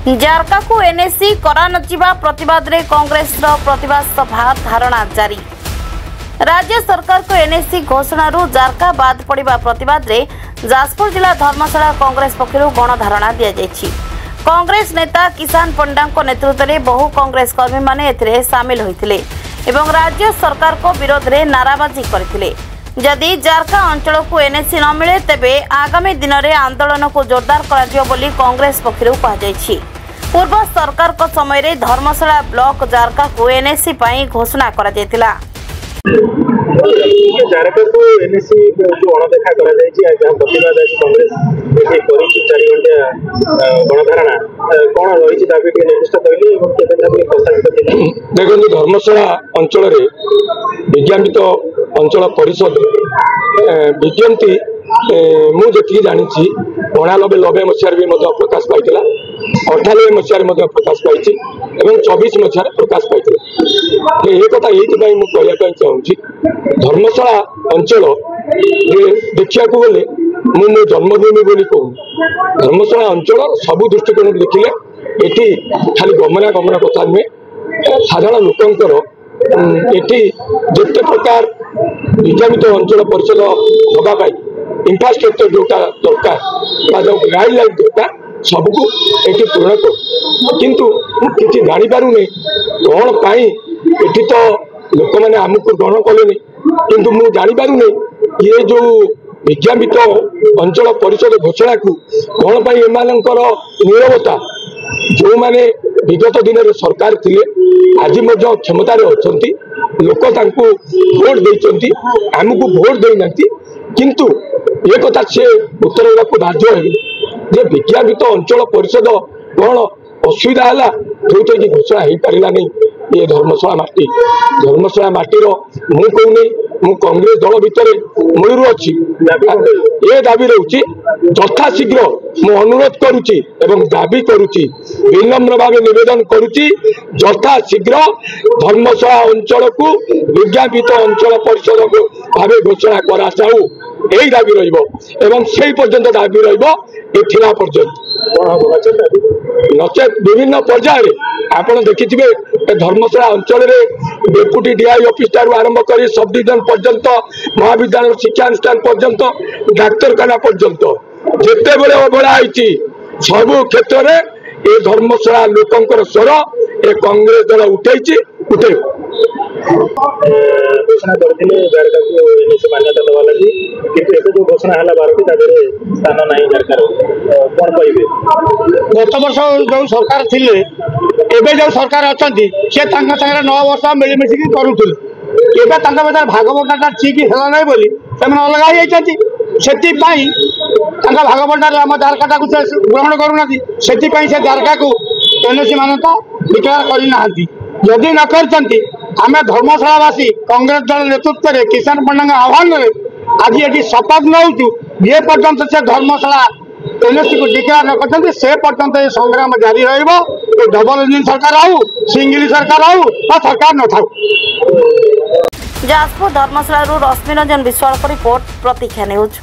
जारका को एनएससी करा नजिबा प्रतिवाद रे कांग्रेस रो प्रतिवाद सभा धारणा जारी। राज्य सरकार को एनएससी घोषणा रु जारका बाद पड़िबा प्रतिवाद रे जाजपुर जिला धर्मशाला कांग्रेस पक्षरु गणधारणा दिया जायछि। कांग्रेस नेता किसान पंडा नेतृत्व में बहु कांग्रेस कर्मी माने एथिरे शामिल होइथिले एवं राज्य सरकार को विरोध रे नाराबाजी करथिले। जदि जारका अंचल को एनएससी न मिले तेबे आगामी दिन में आंदोलन को जोरदार करा बोली कांग्रेस पक्षरु कहा जायछि। पूर्व सरकार को समय रे धर्मशाला ब्लॉक जारका को एनएससी पई घोषणा करा जायतिला। जारका को एनएससी जो अणदेखा करा जायछि आज प्रतिवाद आज कांग्रेस एठी करिछि 4 घंटा गणधारणा कोन रहिछि दाबी के निर्दिष्ट कइले एवं केते दाबी प्रस्तावित केले। देखो धर्मशाला अंचल रे विज्ञापित अंचल परिषद विज्ञप्ति मु जी जानी 89 मसीह भी प्रकाश पाई 98 मसीह प्रकाश पाई 24 मसीह प्रकाश पाई। ये कथा ये मुझे चाहूँगी धर्मशाला अंचल देखा गले मो जन्मभूमि बोली कहूँ धर्मशाला अंचल सबू दृष्टिकोण देखिले ये खाली गमनागमन कथा नुहे साधारण लोकंर एटी जिते प्रकार विज्ञापित अंचल परिषद होगापाई इंफ्रास्ट्रक्चर जोटा दरकार जो गाइडलाइन दरकार सबको ये पूर्ण कर किंतु किसी जानी पारुनी कौन पाई एटी तो लोक मैंने आमको ग्रहण कले किंतु मु जानी पारुनी ये जो विज्ञापित अंचल परिषद घोषणा को कौन पाई एमानकर नीरवता जो माने विगत दिन में सरकार थिले आज क्षमतार अच्छा लोक भोट देती आमको भोट देना किंतु ये कथा से उत्तर को बाध्य है विज्ञापित अंचल परिषद कौन असुविधा है जो कि घोषणा हो पारा नहीं ये धर्मशाला माटीर मु कहूनी मु कांग्रेस दल भितर मूलर अच्छी ये दाबी रोचे यथाशीघ्र मु अनुरोध करुच्ची एवं दाबी करुच्ची विनम्र भाव निवेदन करुच्ची यथाशीघ्र धर्मशाला अंचल को विज्ञापित अंचल परिषद भाव घोषणा करा जाऊ यही दाबी रही से पर्यंत दाबी रहा पर्यंत नचेत विभिन्न पर्यायर आपड़ देखिए धर्मशाला अंचल डेपुटी डीआई ऑफिस ठार आरंभ कर सब डिविजन पर्यंत महाविद्यालय शिक्षानुष्ठान पर्यंत डाक्तरखाना पर्यंत जिते बड़े अवहेला सबु क्षेत्र में ये धर्मशाला लोकंर स्वर ए कांग्रेस दल उठे घोषणा करते जारका को एनएससी मान्यता देवा लगी किंतु एबे जो घोषणा हला भारती तादरे स्थान नहीं जारका कोन कहबे गत वर्ष जो सरकार थिले एबे जो सरकार अछंती से तांका संगे 9 वर्ष मिली मिसी करूथुले एबे तांका बेटा भागवतटा ठीक हला नै बोली सेमन अलगा ही जायछंती सेति पई तांका भागवतटा हम जारकाटा को ग्रहण करूनाती सेति पई से जारका को एनएससी मान्यता डिक्लेयर करि नाहंती यदि न करछंती आमे धर्मशालावासी कांग्रेस दल नेतृत्व में किसान पंडा आह्वान आज ये शपथ नौ ये पर्यंत से धर्मशाला एनएससी को डिक्लेयर न कर से पर्यंत ये संग्राम जारी रही डबल इंजिन सरकार आउ सिंगल सरकार आउ सरकार न था। जाजपुर धर्मशाला रश्मि रंजन विश्वाल रिपोर्ट प्रतीक्षा न्यूज।